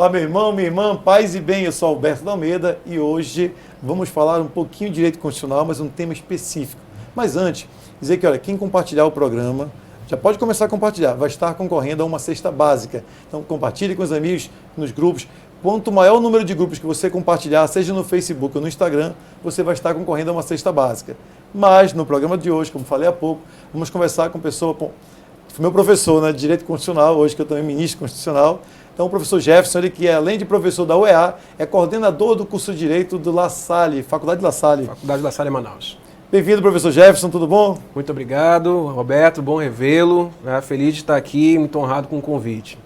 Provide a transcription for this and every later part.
Olá, meu irmão, minha irmã, paz e bem, eu sou Alberto da Almeida e hoje vamos falar um pouquinho de direito constitucional, mas um tema específico. Mas antes, dizer que, olha, quem compartilhar o programa, já pode começar a compartilhar, vai estar concorrendo a uma cesta básica. Então, compartilhe com os amigos, nos grupos. Quanto maior o número de grupos que você compartilhar, seja no Facebook ou no Instagram, você vai estar concorrendo a uma cesta básica. Mas, no programa de hoje, como falei há pouco, vamos conversar com pessoa, meu professor, né, de Direito Constitucional, hoje que eu também ministro constitucional. Então, o professor Jefferson, ele que além de professor da UEA, é coordenador do curso de Direito do La Salle, Faculdade de La Salle. Faculdade La Salle, Manaus. Bem-vindo, professor Jefferson, tudo bom? Muito obrigado, Roberto, bom revê-lo. Feliz de estar aqui, muito honrado com o convite.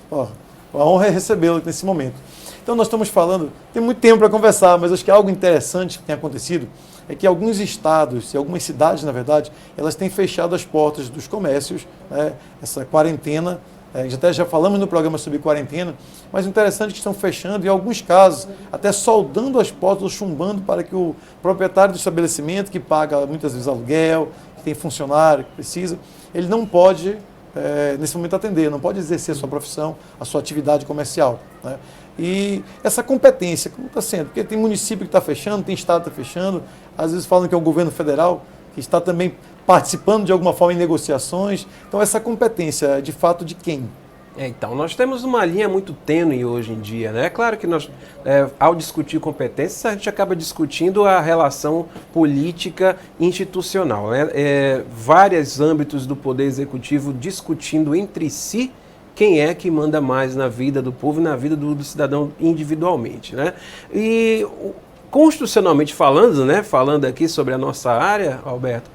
A honra é recebê-lo nesse momento. Então, nós estamos falando, tem muito tempo para conversar, mas acho que algo interessante que tem acontecido é que alguns estados e algumas cidades, na verdade, elas têm fechado as portas dos comércios, né? Essa quarentena, já falamos no programa sobre quarentena, mas o interessante é que estão fechando, e em alguns casos, até soldando as portas ou chumbando para que o proprietário do estabelecimento, que paga muitas vezes aluguel, que tem funcionário, que precisa, ele não pode, nesse momento, atender, não pode exercer a sua profissão, a sua atividade comercial, né? E essa competência, como está sendo? Porque tem município que está fechando, tem estado que está fechando, às vezes falam que é o governo federal que está também participando de alguma forma em negociações. Então, essa competência é de fato de quem? Então, nós temos uma linha muito tênue hoje em dia, né? É claro que nós, ao discutir competências, a gente acaba discutindo a relação política institucional, né? Vários âmbitos do Poder Executivo discutindo entre si quem é que manda mais na vida do povo e na vida do cidadão individualmente, né? E constitucionalmente falando, né, falando aqui sobre a nossa área, Alberto,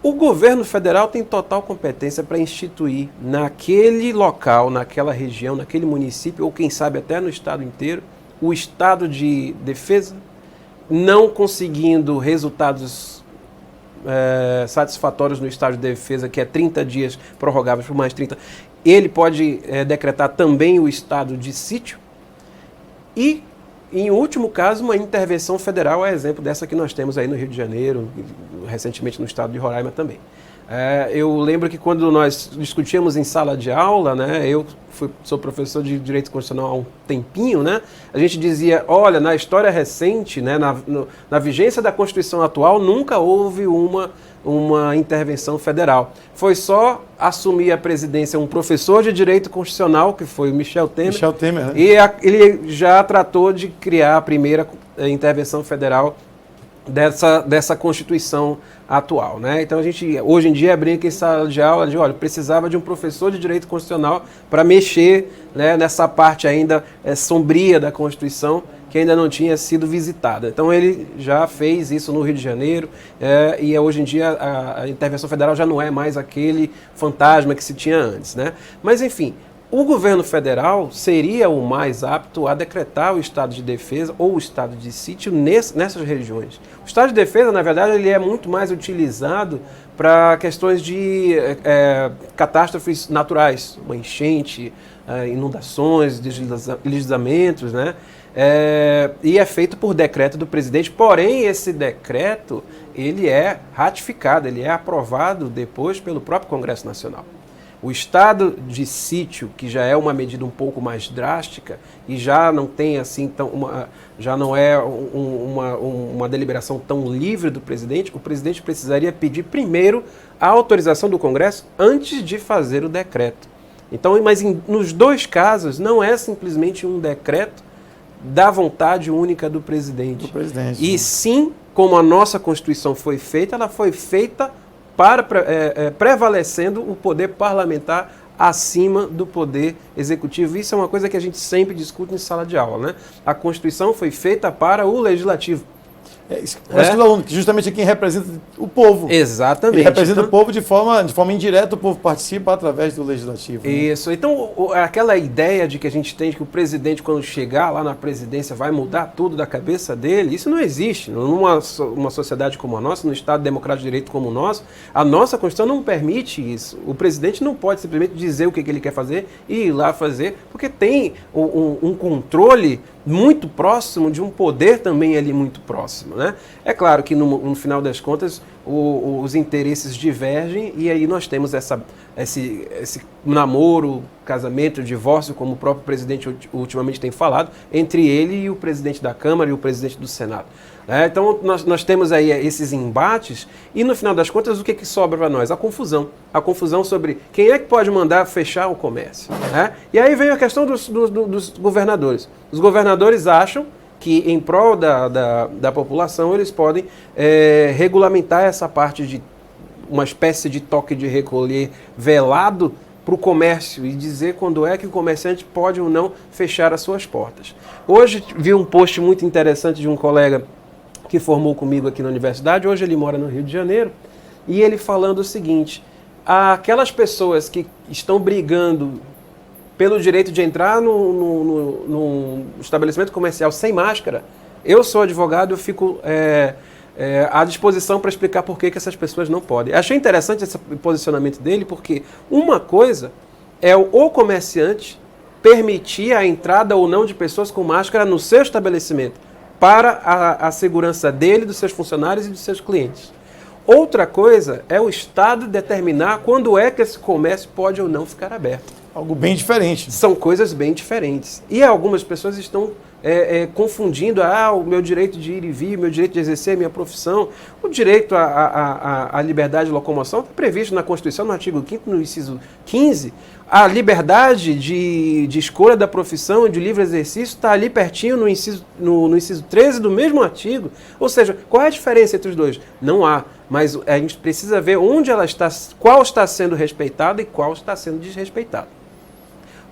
o governo federal tem total competência para instituir naquele local, naquela região, naquele município, ou quem sabe até no estado inteiro, o estado de defesa, não conseguindo resultados satisfatórios no estado de defesa, que é 30 dias prorrogáveis por mais 30, ele pode decretar também o estado de sítio e, em último caso, uma intervenção federal, é exemplo dessa que nós temos aí no Rio de Janeiro, recentemente no estado de Roraima também. Eu lembro que quando nós discutíamos em sala de aula, né, sou professor de Direito Constitucional há um tempinho, né, a gente dizia, olha, na história recente, né, na vigência da Constituição atual, nunca houve uma intervenção federal. Foi só assumir a presidência um professor de Direito Constitucional, que foi o Michel Temer, né? E ele já tratou de criar a primeira intervenção federal dessa Constituição atual, né? Então a gente hoje em dia brinca em sala de aula de, olha, precisava de um professor de Direito Constitucional para mexer, né, nessa parte ainda sombria da Constituição que ainda não tinha sido visitada. Então ele já fez isso no Rio de Janeiro e hoje em dia a intervenção federal já não é mais aquele fantasma que se tinha antes, né? Mas enfim, o governo federal seria o mais apto a decretar o estado de defesa ou o estado de sítio nessas regiões. O estado de defesa, na verdade, ele é muito mais utilizado para questões de catástrofes naturais, uma enchente, inundações, deslizamentos, né? E é feito por decreto do presidente, porém esse decreto ele é ratificado, ele é aprovado depois pelo próprio Congresso Nacional. O estado de sítio, que já é uma medida um pouco mais drástica e já não tem assim já não é uma deliberação tão livre do presidente, o presidente precisaria pedir primeiro a autorização do Congresso antes de fazer o decreto. Então, mas nos dois casos não é simplesmente um decreto da vontade única do presidente. E sim, como a nossa Constituição foi feita, ela foi feita prevalecendo o poder parlamentar acima do poder executivo. Isso é uma coisa que a gente sempre discute em sala de aula, né? A Constituição foi feita para o legislativo. Que justamente é quem representa o povo. Exatamente. Ele representa o povo de forma indireta, o povo participa através do legislativo. Isso. Né? Então, aquela ideia de que a gente tem de que o presidente, quando chegar lá na presidência, vai mudar tudo da cabeça dele, isso não existe. Numa sociedade como a nossa, no Estado Democrático de Direito como o nosso, a nossa Constituição não permite isso. O presidente não pode simplesmente dizer o que ele quer fazer e ir lá fazer, porque tem um controle muito próximo de um poder também ali muito próximo. máxima, né? É claro que no final das contas os interesses divergem e aí nós temos esse namoro, casamento, divórcio, como o próprio presidente ultimamente tem falado, entre ele e o presidente da Câmara e o presidente do Senado. Então nós temos aí esses embates e no final das contas o que sobra para nós? A confusão sobre quem é que pode mandar fechar o comércio. Né? E aí vem a questão dos governadores. Os governadores acham que em prol da população eles podem regulamentar essa parte de uma espécie de toque de recolher velado para o comércio e dizer quando é que o comerciante pode ou não fechar as suas portas. Hoje vi um post muito interessante de um colega que formou comigo aqui na universidade, hoje ele mora no Rio de Janeiro, e ele falando o seguinte: aquelas pessoas que estão brigando pelo direito de entrar no estabelecimento comercial sem máscara, eu sou advogado, eu fico à disposição para explicar por que essas pessoas não podem. Achei interessante esse posicionamento dele, porque uma coisa é o comerciante permitir a entrada ou não de pessoas com máscara no seu estabelecimento, para a segurança dele, dos seus funcionários e dos seus clientes. Outra coisa é o Estado determinar quando é que esse comércio pode ou não ficar aberto. Algo bem diferente. São coisas bem diferentes. E algumas pessoas estão confundindo o meu direito de ir e vir, o meu direito de exercer a minha profissão, o direito à liberdade de locomoção está previsto na Constituição, no artigo 5º, no inciso 15. A liberdade de escolha da profissão, de livre exercício, está ali pertinho no inciso 13 do mesmo artigo. Ou seja, qual é a diferença entre os dois? Não há, mas a gente precisa ver onde ela está, qual está sendo respeitada e qual está sendo desrespeitada.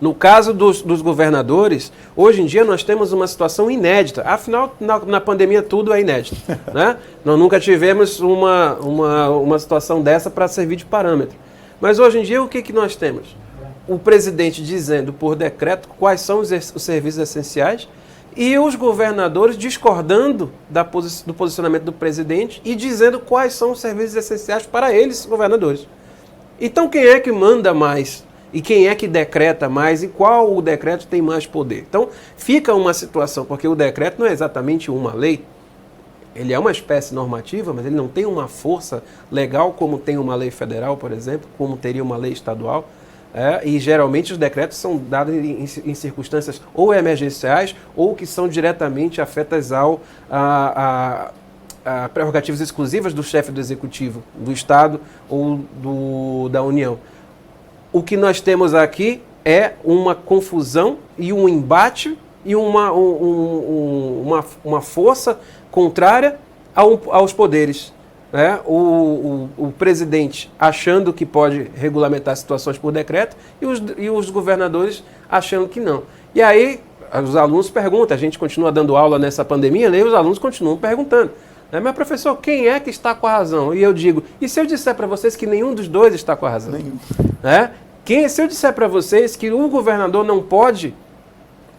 No caso dos governadores, hoje em dia nós temos uma situação inédita. Afinal, na pandemia tudo é inédito. Né? Nós nunca tivemos uma situação dessa para servir de parâmetro. Mas hoje em dia o que nós temos? O presidente dizendo por decreto quais são os serviços essenciais e os governadores discordando do posicionamento do presidente e dizendo quais são os serviços essenciais para eles, governadores. Então quem é que manda mais? E quem é que decreta mais e qual o decreto tem mais poder? Então, fica uma situação, porque o decreto não é exatamente uma lei, ele é uma espécie normativa, mas ele não tem uma força legal como tem uma lei federal, por exemplo, como teria uma lei estadual. E geralmente os decretos são dados em circunstâncias ou emergenciais ou que são diretamente afetas a prerrogativas exclusivas do chefe do executivo, do Estado ou da União. O que nós temos aqui é uma confusão e um embate e uma força contrária aos poderes. O presidente achando que pode regulamentar situações por decreto e os governadores achando que não. E aí os alunos perguntam, a gente continua dando aula nessa pandemia, e os alunos continuam perguntando. Mas professor, quem é que está com a razão? E eu digo, e se eu disser para vocês que nenhum dos dois está com a razão? Nenhum. Se eu disser para vocês que o governador não pode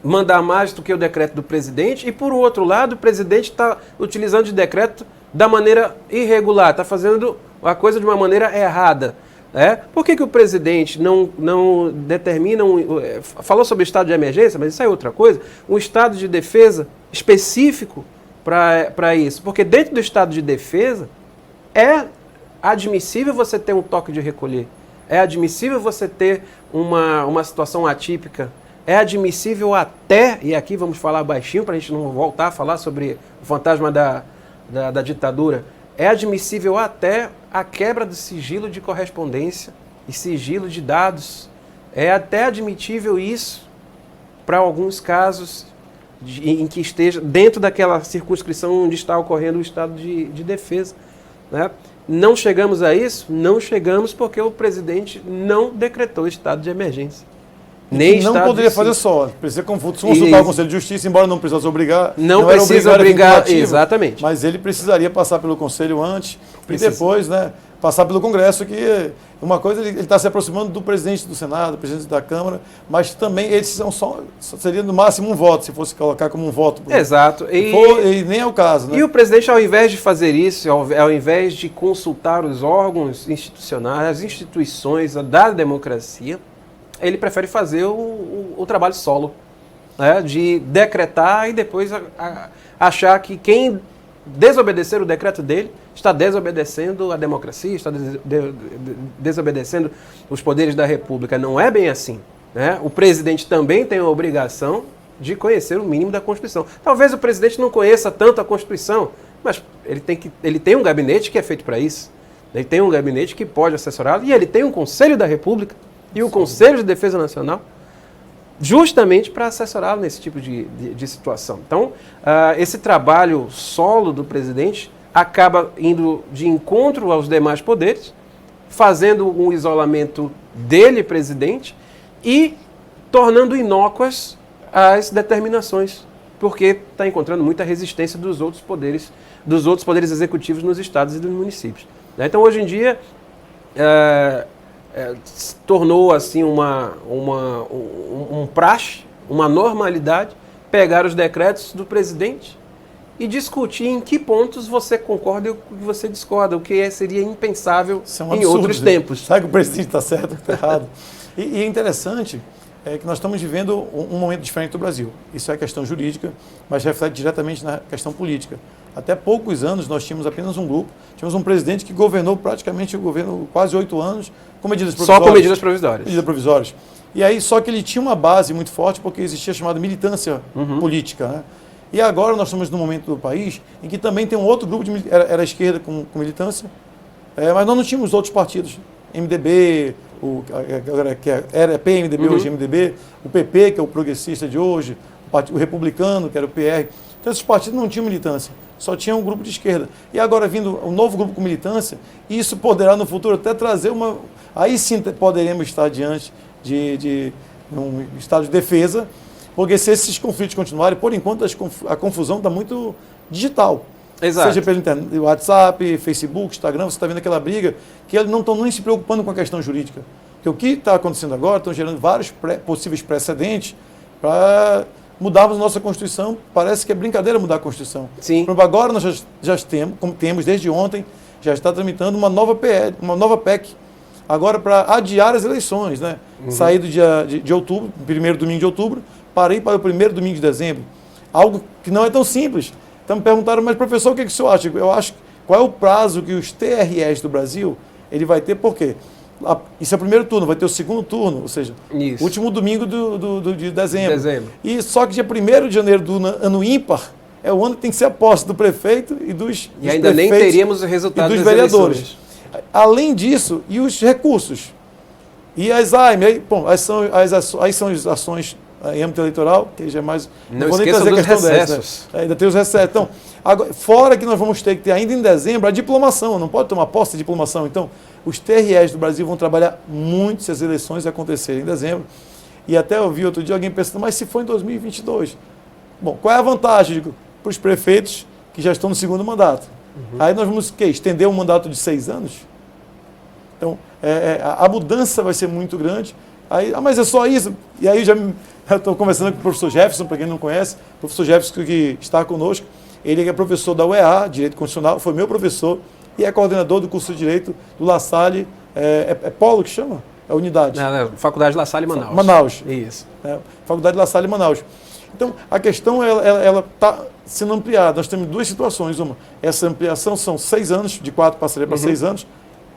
mandar mais do que o decreto do presidente e, por outro lado, o presidente está utilizando de decreto da maneira irregular, está fazendo a coisa de uma maneira errada. Por que o presidente não determina, falou sobre estado de emergência, mas isso é outra coisa, um estado de defesa específico para isso? Porque dentro do estado de defesa é admissível você ter um toque de recolher, é admissível você ter uma situação atípica, é admissível até, e aqui vamos falar baixinho para a gente não voltar a falar sobre o fantasma da ditadura, é admissível até a quebra do sigilo de correspondência e sigilo de dados. É até admitível isso para alguns casos em que esteja dentro daquela circunscrição onde está ocorrendo o estado de defesa. Não chegamos a isso? Não chegamos porque o presidente não decretou estado de emergência. Nem não poderia fazer só, precisa consultar o Conselho de Justiça, embora não precisasse obrigar. Não precisa obrigar, exatamente. Mas ele precisaria passar pelo Conselho antes e depois passar pelo Congresso, que uma coisa, ele está se aproximando do presidente do Senado, do presidente da Câmara, mas também eles seria no máximo um voto, se fosse colocar como um voto. Exato. E nem é o caso. E o presidente, ao invés de fazer isso, ao invés de consultar os órgãos institucionais, as instituições da democracia, ele prefere fazer o trabalho solo, de decretar e depois achar que quem desobedecer o decreto dele, está desobedecendo a democracia, está desobedecendo os poderes da República. Não é bem assim, né? O presidente também tem a obrigação de conhecer o mínimo da Constituição. Talvez o presidente não conheça tanto a Constituição, mas ele tem um gabinete que é feito para isso. Ele tem um gabinete que pode assessorá-lo e ele tem um Conselho da República e o Conselho de Defesa Nacional justamente para assessorá-lo nesse tipo de situação. Então, esse trabalho solo do presidente acaba indo de encontro aos demais poderes, fazendo um isolamento dele, presidente, e tornando inócuas as determinações, porque está encontrando muita resistência dos outros poderes executivos nos estados e nos municípios. Então, hoje em dia, se tornou assim um praxe, uma normalidade, pegar os decretos do presidente e discutir em que pontos você concorda e o que você discorda, o que seria impensável em outros tempos. Sabe que o presidente está certo ou está errado? E é interessante que nós estamos vivendo um momento diferente do Brasil. Isso é questão jurídica, mas reflete diretamente na questão política. Até poucos anos nós tínhamos apenas um grupo, tínhamos um presidente que governou praticamente o governo quase 8 anos com medidas provisórias. Só com medidas provisórias. Medidas provisórias. E aí, só que ele tinha uma base muito forte porque existia a chamada militância política, né? E agora nós estamos num momento do país em que também tem um outro grupo, era a esquerda com militância, mas nós não tínhamos outros partidos, MDB, que era PMDB, hoje MDB, o PP, que é o progressista de hoje, o republicano, que era o PR. Então esses partidos não tinham militância, só tinha um grupo de esquerda. E agora vindo um novo grupo com militância, isso poderá no futuro até trazer uma... Aí sim poderemos estar diante de um estado de defesa, porque se esses conflitos continuarem, por enquanto a confusão está muito digital. Exato. Seja pelo internet, WhatsApp, Facebook, Instagram, você está vendo aquela briga, que eles não estão nem se preocupando com a questão jurídica. Porque o que está acontecendo agora, estão gerando vários possíveis precedentes para mudarmos a nossa Constituição. Parece que é brincadeira mudar a Constituição. Sim. Agora nós já temos, como temos desde ontem, já está tramitando uma nova PEC, agora para adiar as eleições, né? Sair do dia de outubro, primeiro domingo de outubro, para ir para o primeiro domingo de dezembro. Algo que não é tão simples. Então me perguntaram, mas professor, o que o senhor acha? Eu acho, qual é o prazo que os TREs do Brasil ele vai ter? Por quê? Isso é o primeiro turno, vai ter o segundo turno, ou seja, isso. Último domingo de dezembro. E só que dia 1º de janeiro do ano ímpar é o ano que tem que ser a posse do prefeito e dos E ainda nem teríamos o resultado dos vereadores. Eleições. Além disso, e os recursos? E as AIM, aí são as ações em âmbito eleitoral, que já é mais... Não vou nem trazer dos recessos. Dessa, né? Ainda tem os recessos. Então, agora, fora que nós vamos ter que ter ainda em dezembro a diplomação, não pode tomar posse de diplomação. Então, os TREs do Brasil vão trabalhar muito se as eleições acontecerem em dezembro. E até eu vi outro dia alguém pensando, mas se for em 2022? Bom, qual é a vantagem para os prefeitos que já estão no segundo mandato? Aí nós vamos estender um mandato de 6 anos? Então, a mudança vai ser muito grande. Aí, mas é só isso? E aí eu estou conversando com o professor Jefferson, para quem não conhece, o professor Jefferson que está conosco, ele é professor da UEA, Direito Constitucional, foi meu professor e é coordenador do curso de Direito do La Salle, Polo que chama? É a unidade. Faculdade La Salle, Manaus. Manaus. Isso. Faculdade La Salle, Manaus. Então, a questão ela está sendo ampliada. Nós temos 2 situações. Uma, essa ampliação são 6 anos, de 4 passaria para 6 anos.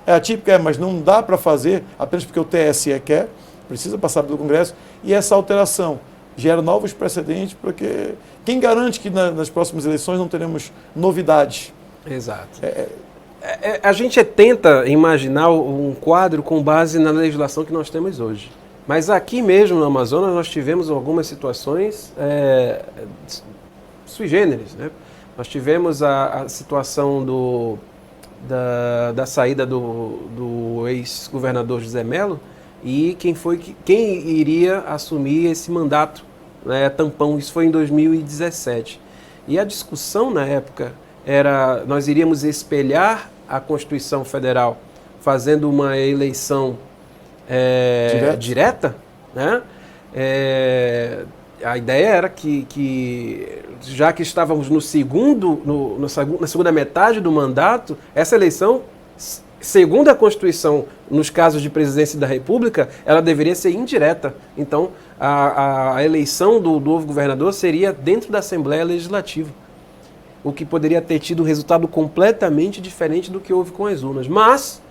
É atípica, mas não dá para fazer apenas porque o TSE quer, precisa passar pelo Congresso. E essa alteração gera novos precedentes, porque quem garante que nas próximas eleições não teremos novidades? Exato. A gente tenta imaginar um quadro com base na legislação que nós temos hoje. Mas aqui mesmo no Amazonas nós tivemos algumas situações sui generis, né? Nós tivemos a situação da saída do ex-governador José Melo e quem iria assumir esse mandato, né, tampão. Isso foi em 2017. E a discussão na época era, nós iríamos espelhar a Constituição Federal fazendo uma eleição direta, né? A ideia era que já que estávamos na segunda metade do mandato, essa eleição, segundo a Constituição, nos casos de presidência da República, ela deveria ser indireta. Então, a eleição do novo governador seria dentro da Assembleia Legislativa. o que poderia ter tido um resultado completamente diferente do que houve com as urnas. Mas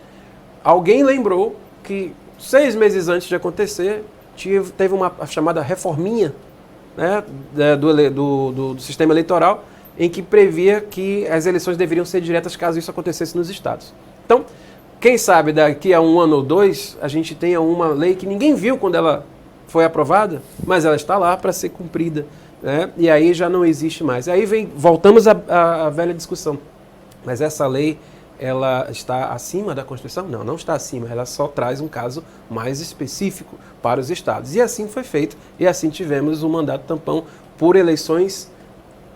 alguém lembrou que 6 meses antes de acontecer, teve uma chamada reforminha, né, do sistema eleitoral, em que previa que as eleições deveriam ser diretas caso isso acontecesse nos estados. Então, quem sabe daqui a 1 ano ou 2, a gente tenha uma lei que ninguém viu quando ela foi aprovada, mas ela está lá para ser cumprida, né? E aí já não existe mais. Aí voltamos à velha discussão. Mas essa lei, ela está acima da Constituição? Não, não está acima. Ela só traz um caso mais específico para os estados. E assim foi feito. E assim tivemos um mandato tampão por eleições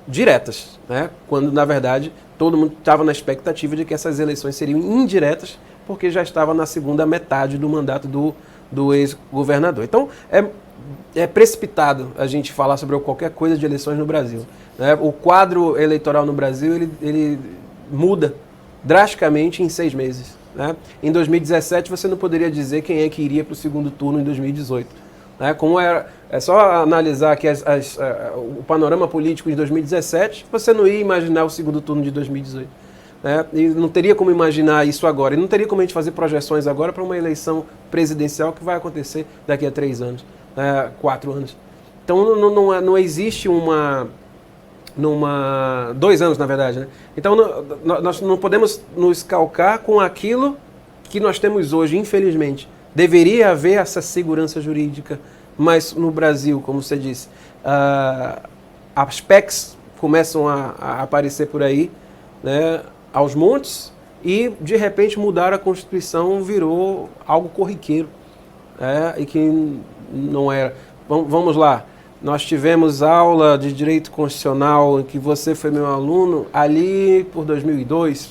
diretas, né? Quando, na verdade, todo mundo estava na expectativa de que essas eleições seriam indiretas, porque já estava na segunda metade do mandato do ex-governador. Então, é precipitado a gente falar sobre qualquer coisa de eleições no Brasil, né? O quadro eleitoral no Brasil, ele muda drasticamente em 6 meses, né? Em 2017, você não poderia dizer quem é que iria para o segundo turno em 2018. Né? Como é só analisar aqui o panorama político de 2017, você não ia imaginar o segundo turno de 2018. Né? E não teria como imaginar isso agora. E não teria como a gente fazer projeções agora para uma eleição presidencial que vai acontecer daqui a 3 anos, 4 anos. Então não existe 2 anos, na verdade. Né? Então nós não podemos nos calcar com aquilo que nós temos hoje, infelizmente. Deveria haver essa segurança jurídica, mas no Brasil, como você disse, as PECs começam a aparecer por aí, né, aos montes, e de repente mudar a Constituição virou algo corriqueiro, e que não era. Vamos lá, nós tivemos aula de Direito Constitucional, em que você foi meu aluno, ali por 2002,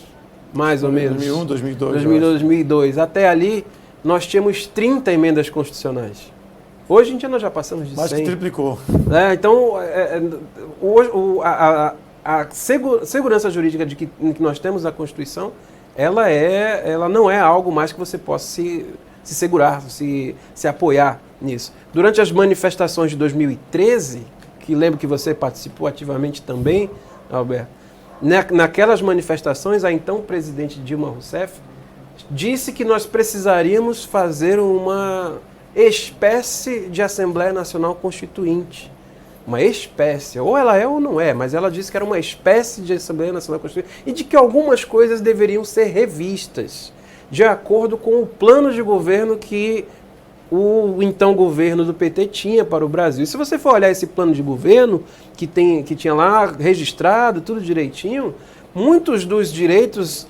mais ou menos. 2001, 2002. 2002. Até ali, nós tínhamos 30 emendas constitucionais. Hoje em dia nós já passamos de 100. Mais que triplicou. Então, hoje, a segurança jurídica que nós temos na Constituição, ela não é algo mais que você possa se segurar, se apoiar nisso. Durante as manifestações de 2013, que lembro que você participou ativamente também, Alberto, naquelas manifestações, a então presidente Dilma Rousseff disse que nós precisaríamos fazer uma espécie de Assembleia Nacional Constituinte. Uma espécie, ou ela é ou não é, mas ela disse que era uma espécie de Assembleia Nacional Constituinte e de que algumas coisas deveriam ser revistas, de acordo com o plano de governo que o então governo do PT tinha para o Brasil. E se você for olhar esse plano de governo, que tinha lá registrado, tudo direitinho, muitos dos direitos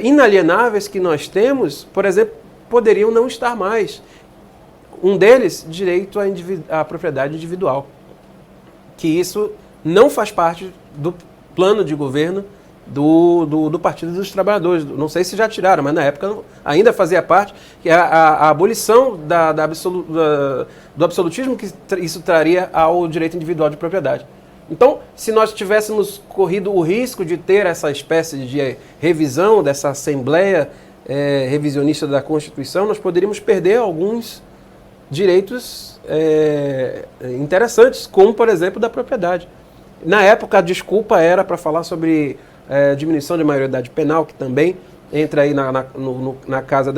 inalienáveis que nós temos, por exemplo, poderiam não estar mais. Um deles, direito à propriedade individual. Que isso não faz parte do plano de governo do Partido dos Trabalhadores. Não sei se já tiraram, mas na época ainda fazia parte, que é a abolição do absolutismo que isso traria ao direito individual de propriedade. Então, se nós tivéssemos corrido o risco de ter essa espécie de revisão dessa Assembleia revisionista da Constituição, nós poderíamos perder alguns direitos interessantes, como, por exemplo, da propriedade. Na época, a desculpa era para falar sobre diminuição de maioridade penal, que também entra aí na casa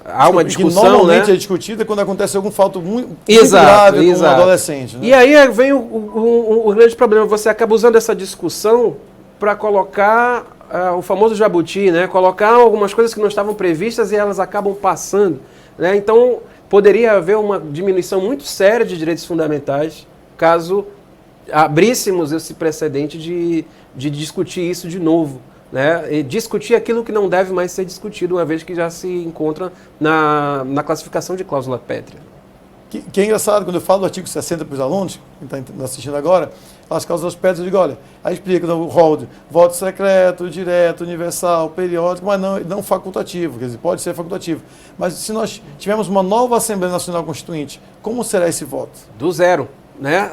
há uma discussão, que normalmente né? É discutida quando acontece algum fato muito Exato, grave com um adolescente. Né? E aí vem o grande problema, você acaba usando essa discussão para colocar o famoso jabuti, né? Colocar algumas coisas que não estavam previstas e elas acabam passando. Né? Então, poderia haver uma diminuição muito séria de direitos fundamentais caso abríssemos esse precedente de discutir isso de novo. Né? E discutir aquilo que não deve mais ser discutido, uma vez que já se encontra na classificação de cláusula pétrea. Que é engraçado, quando eu falo do artigo 60 para os alunos, que estão assistindo agora, as cláusulas pétreas, eu digo, olha, aí explica o rol de voto secreto, direto, universal, periódico, mas não facultativo, quer dizer, pode ser facultativo. Mas se nós tivermos uma nova Assembleia Nacional Constituinte, como será esse voto? Do zero. Né?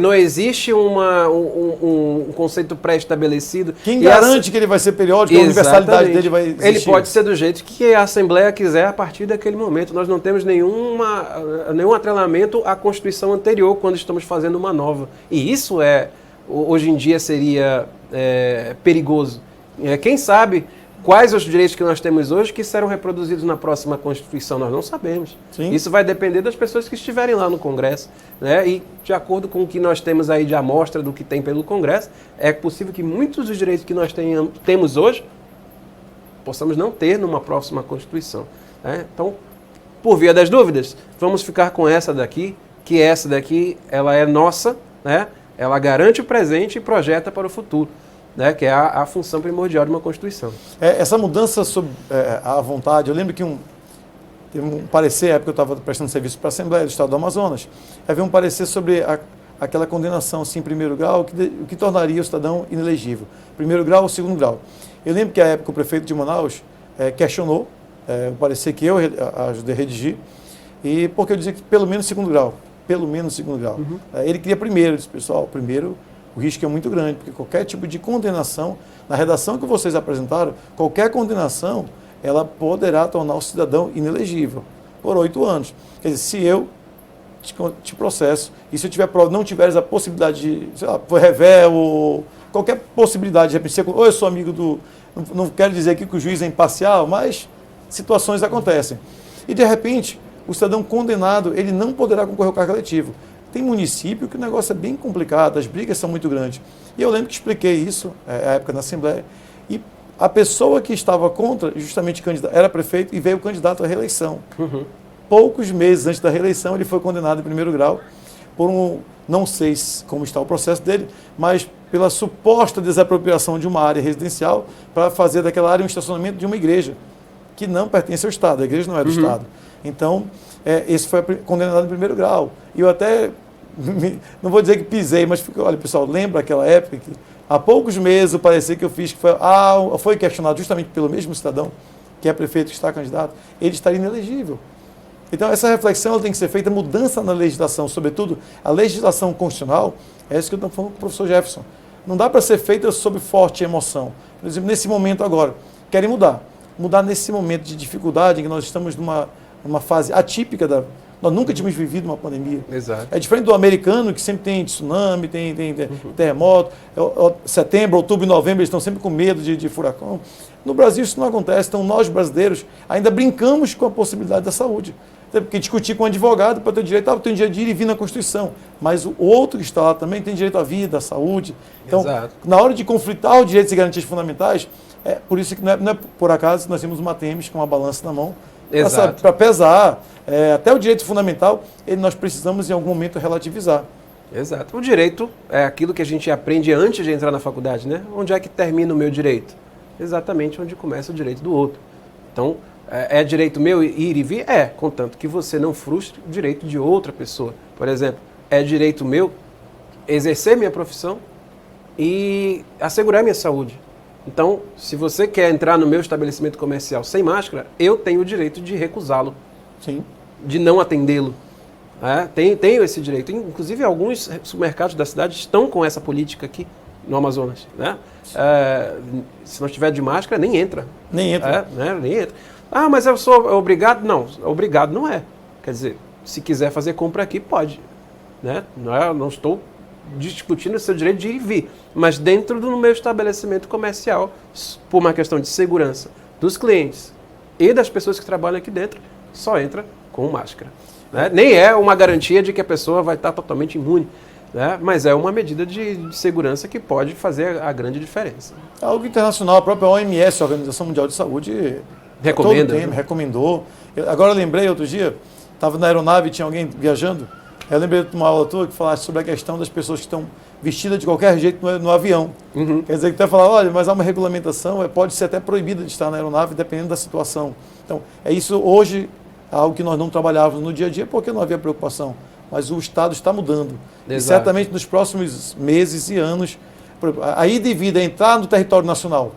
Não existe um conceito pré-estabelecido. Quem garante que ele vai ser periódico, a universalidade dele vai existir? Ele pode ser do jeito que a Assembleia quiser a partir daquele momento. Nós não temos nenhum atrelamento à Constituição anterior quando estamos fazendo uma nova. E isso é hoje em dia seria perigoso. Quem sabe quais os direitos que nós temos hoje que serão reproduzidos na próxima Constituição? Nós não sabemos. Sim. Isso vai depender das pessoas que estiverem lá no Congresso, né? E de acordo com o que nós temos aí de amostra do que tem pelo Congresso, é possível que muitos dos direitos que nós temos hoje possamos não ter numa próxima Constituição, né? Então, por via das dúvidas, vamos ficar com essa daqui, que essa daqui ela é nossa, né? Ela garante o presente e projeta para o futuro, né? Que é a função primordial de uma Constituição. Essa mudança sobre a vontade, eu lembro que teve um parecer, na época eu estava prestando serviço para a Assembleia do Estado do Amazonas, havia um parecer sobre aquela condenação assim, em primeiro grau, o que tornaria o cidadão inelegível. Primeiro grau ou segundo grau. Eu lembro que, à época, o prefeito de Manaus questionou o parecer que eu ajudei a redigir, e porque eu dizia que pelo menos segundo grau. Pelo menos segundo grau. Uhum. Ele queria primeiro, eu disse, pessoal, primeiro o risco é muito grande, porque qualquer tipo de condenação, na redação que vocês apresentaram, qualquer condenação, ela poderá tornar o cidadão inelegível por 8 anos. Quer dizer, se eu te processo, e se eu tiver prova, não tiveres a possibilidade de, sei lá, for rever ou qualquer possibilidade de repente, ou eu sou amigo do... Não quero dizer aqui que o juiz é imparcial, mas situações acontecem. E, de repente, o cidadão condenado, ele não poderá concorrer ao cargo eletivo. Tem município que o negócio é bem complicado, as brigas são muito grandes. E eu lembro que expliquei isso, à época na Assembleia, e a pessoa que estava contra, justamente era prefeito e veio candidato à reeleição. Uhum. Poucos meses antes da reeleição, ele foi condenado em primeiro grau por não sei como está o processo dele, mas pela suposta desapropriação de uma área residencial para fazer daquela área um estacionamento de uma igreja, que não pertence ao Estado, a igreja não é do Estado. Então, esse foi condenado em primeiro grau. E eu até, não vou dizer que pisei, mas olha, pessoal, lembra aquela época que há poucos meses o parecer que eu fiz que foi questionado justamente pelo mesmo cidadão, que é prefeito, que está candidato, ele estaria inelegível. Então, essa reflexão ela tem que ser feita, mudança na legislação, sobretudo a legislação constitucional, é isso que eu estou falando com o professor Jefferson. Não dá para ser feita sob forte emoção. Por exemplo, nesse momento agora, querem mudar. Mudar nesse momento de dificuldade, em que nós estamos numa fase atípica nós nunca tínhamos vivido uma pandemia. Exato. É diferente do americano, que sempre tem tsunami, tem terremoto. Setembro, outubro e novembro, eles estão sempre com medo de furacão. No Brasil isso não acontece. Então nós, brasileiros, ainda brincamos com a possibilidade da saúde. Porque discutir com um advogado para ter direito, eu tenho direito de ir e vir na Constituição. Mas o outro que está lá também tem direito à vida, à saúde. Então, exato, na hora de conflitar os direitos e garantias fundamentais, por isso que não é por acaso que nós temos uma TEMES com uma balança na mão, para pesar até o direito fundamental, nós precisamos em algum momento relativizar. Exato. O direito é aquilo que a gente aprende antes de entrar na faculdade, né? Onde é que termina o meu direito? Exatamente onde começa o direito do outro. Então, é direito meu ir e vir? Contanto que você não frustre o direito de outra pessoa. Por exemplo, é direito meu exercer minha profissão e assegurar minha saúde. Então, se você quer entrar no meu estabelecimento comercial sem máscara, eu tenho o direito de recusá-lo. Sim. De não atendê-lo. Tenho esse direito. Inclusive, alguns supermercados da cidade estão com essa política aqui no Amazonas. Né? Se não estiver de máscara, nem entra. Nem entra. Nem entra. Mas eu sou obrigado? Não, obrigado não é. Quer dizer, se quiser fazer compra aqui, pode. Né? Não estou discutindo o seu direito de ir e vir, mas dentro do meu estabelecimento comercial, por uma questão de segurança dos clientes e das pessoas que trabalham aqui dentro, só entra com máscara. Né? Nem é uma garantia de que a pessoa vai estar totalmente imune, né? Mas é uma medida de segurança que pode fazer a grande diferença. Algo internacional, a própria OMS, a Organização Mundial de Saúde, recomendou. Agora eu lembrei, outro dia, estava na aeronave e tinha alguém viajando, eu lembrei de uma aula tua que falasse sobre a questão das pessoas que estão vestidas de qualquer jeito no avião. Uhum. Quer dizer, que até falar, olha, mas há uma regulamentação, pode ser até proibida de estar na aeronave, dependendo da situação. Então, isso hoje, algo que nós não trabalhávamos no dia a dia, porque não havia preocupação. Mas o Estado está mudando. Exato. E certamente nos próximos meses e anos, a ida e vida, entrar no território nacional,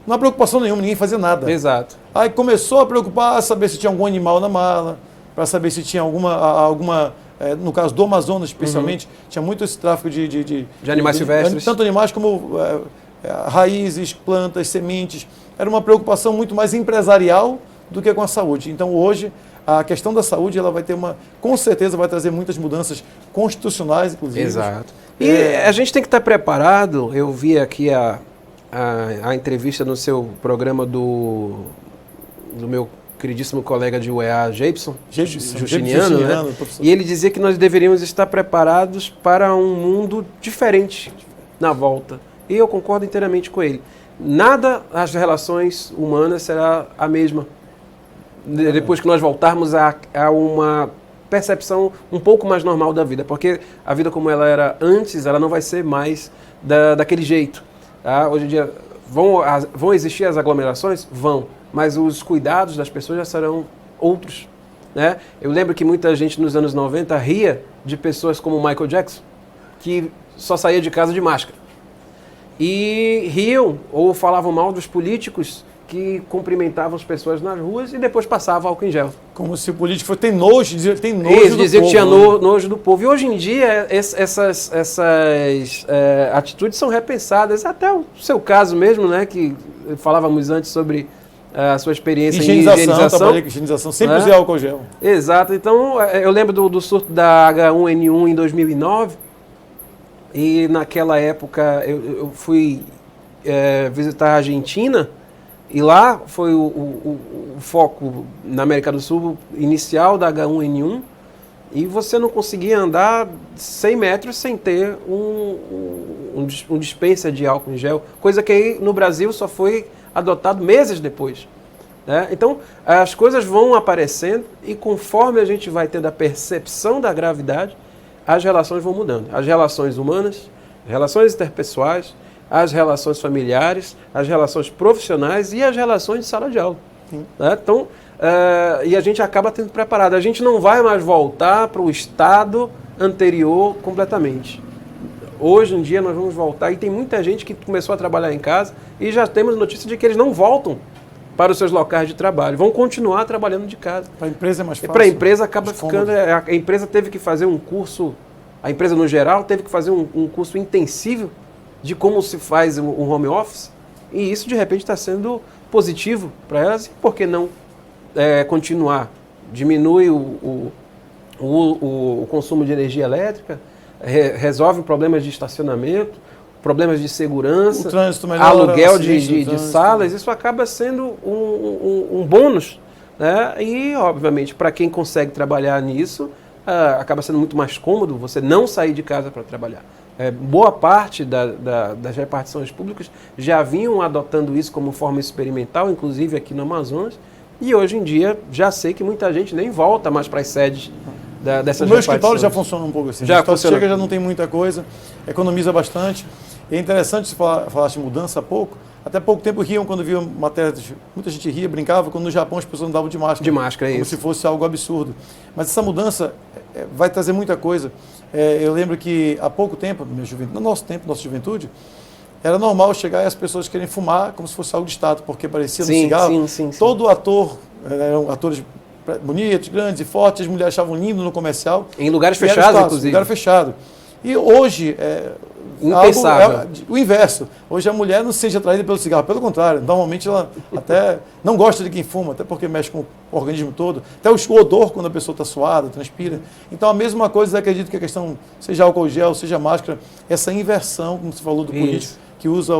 não há preocupação nenhuma, ninguém fazia nada. Exato. Aí começou a preocupar, saber se tinha algum animal na mala, para saber se tinha alguma no caso do Amazonas especialmente, tinha muito esse tráfico de animais silvestres. Tanto animais como raízes, plantas, sementes. Era uma preocupação muito mais empresarial do que com a saúde. Então hoje a questão da saúde ela vai ter com certeza vai trazer muitas mudanças constitucionais, inclusive. Exato. E a gente tem que estar preparado. Eu vi aqui a entrevista no seu programa do meu queridíssimo colega de UEA, Justiniano, né? E ele dizia que nós deveríamos estar preparados para um mundo diferente na volta. E eu concordo inteiramente com ele. Nada as relações humanas será a mesma depois que nós voltarmos a uma percepção um pouco mais normal da vida, porque a vida como ela era antes, ela não vai ser mais daquele jeito. Tá? Hoje em dia vão existir as aglomerações? Vão, mas os cuidados das pessoas já serão outros. Né? Eu lembro que muita gente nos anos 90 ria de pessoas como Michael Jackson, que só saía de casa de máscara. E riam ou falavam mal dos políticos que cumprimentavam as pessoas nas ruas e depois passavam álcool em gel. Como se o político tem nojo, dizia que tem nojo Isso, do dizia povo. Que tinha nojo do povo. E hoje em dia essas atitudes são repensadas. Até o seu caso mesmo, né, que falávamos antes sobre a sua experiência em higienização. Trabalhei com higienização, sempre usei álcool gel. Exato. Então, eu lembro do surto da H1N1 em 2009. E naquela época eu fui visitar a Argentina. E lá foi o foco na América do Sul inicial da H1N1 e você não conseguia andar 100 metros sem ter um dispenser de álcool em gel, coisa que aí no Brasil só foi adotado meses depois. Né? Então, as coisas vão aparecendo e conforme a gente vai tendo a percepção da gravidade, as relações vão mudando. As relações humanas, as relações interpessoais, as relações familiares, as relações profissionais e as relações de sala de aula. Né? Então, e a gente acaba tendo preparado. A gente não vai mais voltar para o estado anterior completamente. Hoje em dia nós vamos voltar e tem muita gente que começou a trabalhar em casa e já temos notícia de que eles não voltam para os seus locais de trabalho. Vão continuar trabalhando de casa. Para a empresa é mais fácil. Para a empresa acaba ficando... A empresa teve que fazer um curso... A empresa, no geral, teve que fazer um curso intensivo de como se faz um home office, e isso de repente está sendo positivo para elas, e por que não continuar? Diminui o consumo de energia elétrica, resolve problemas de estacionamento, problemas de segurança, o trânsito melhora, aluguel de salas, isso acaba sendo um bônus. Né? E, obviamente, para quem consegue trabalhar nisso, acaba sendo muito mais cômodo você não sair de casa para trabalhar. Boa parte das repartições públicas já vinham adotando isso como forma experimental, inclusive aqui no Amazonas, e hoje em dia já sei que muita gente nem volta mais para as sedes dessas repartições. O meu escritório já funciona um pouco assim. Já funciona. Chega, já não tem muita coisa, economiza bastante. E é interessante, você falaste de mudança há pouco, até pouco tempo riam quando viam matérias, muita gente ria, brincava, quando no Japão as pessoas andavam de máscara. De máscara, como isso. se fosse algo absurdo. Mas essa mudança vai trazer muita coisa. Eu lembro que há pouco tempo, no nosso tempo, nossa juventude, era normal chegar e as pessoas querem fumar como se fosse algo de status, porque parecia no cigarro. Sim. Todo ator, eram atores bonitos, grandes e fortes, as mulheres achavam lindo no comercial. Em lugares fechados, inclusive. Lugar fechado. E hoje, impensável. O inverso. Hoje a mulher não se sente atraída pelo cigarro, pelo contrário. Normalmente ela até não gosta de quem fuma, até porque mexe com o organismo todo. Até o odor quando a pessoa está suada, transpira. Então a mesma coisa, eu acredito que a questão, seja álcool gel, seja máscara, essa inversão, como você falou do político, que usa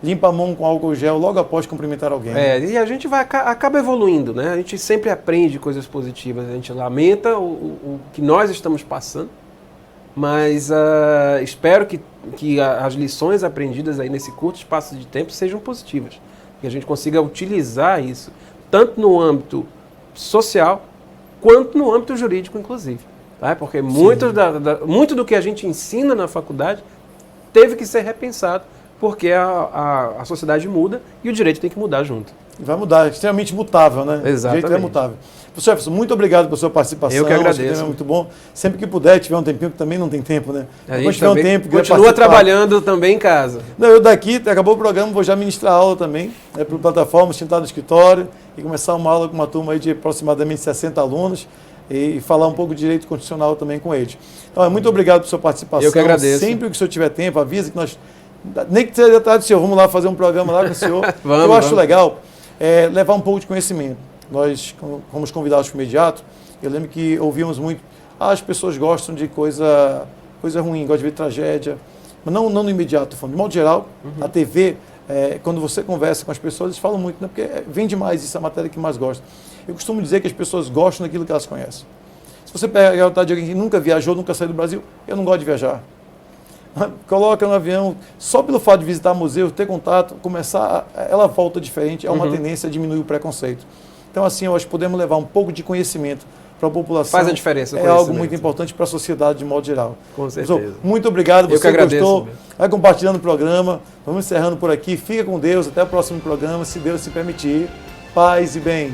limpa a mão com álcool gel logo após cumprimentar alguém. E a gente acaba evoluindo, né? A gente sempre aprende coisas positivas, a gente lamenta o que nós estamos passando, mas espero que as lições aprendidas aí nesse curto espaço de tempo sejam positivas, que a gente consiga utilizar isso, tanto no âmbito social, quanto no âmbito jurídico, inclusive. Tá? Porque muito do que a gente ensina na faculdade teve que ser repensado, porque a sociedade muda e o direito tem que mudar junto. Vai mudar, é extremamente mutável, né? Exatamente. O direito é mutável. Professor Jefferson, muito obrigado pela sua participação. Eu que agradeço. O tema é muito bom. Sempre que puder, tiver um tempinho, que também não tem tempo, né? A gente tiver um tempo, continua trabalhando também em casa. Não, eu daqui, acabou o programa, vou já ministrar aula também, por plataforma, sentar no escritório e começar uma aula com uma turma aí de aproximadamente 60 alunos e falar um pouco de direito constitucional também com eles. Então, muito obrigado pela sua participação. Eu que agradeço. Sempre que o senhor tiver tempo, avisa que nós, nem que seja atrás do senhor, vamos lá fazer um programa lá com o senhor. Eu acho legal levar um pouco de conhecimento. Nós fomos convidados para o imediato, eu lembro que ouvíamos muito, as pessoas gostam de coisa coisa ruim, gosta de ver tragédia, mas não no imediato, tô falando. De modo geral, a TV, quando você conversa com as pessoas, eles falam muito, né? Porque vem demais, isso é a matéria que mais gosta. Eu costumo dizer que as pessoas gostam daquilo que elas conhecem. Se você perguntar de alguém que nunca viajou, nunca saiu do Brasil, eu não gosto de viajar. Coloca no avião, só pelo fato de visitar museus, ter contato, ela volta diferente, é uma tendência a diminuir o preconceito. Então, assim, eu acho que podemos levar um pouco de conhecimento para a população. Faz a diferença. É algo muito importante para a sociedade de modo geral. Com certeza. Professor, muito obrigado. Você eu que agradeço, gostou? Vai compartilhando o programa. Vamos encerrando por aqui. Fica com Deus. Até o próximo programa, se Deus se permitir. Paz e bem.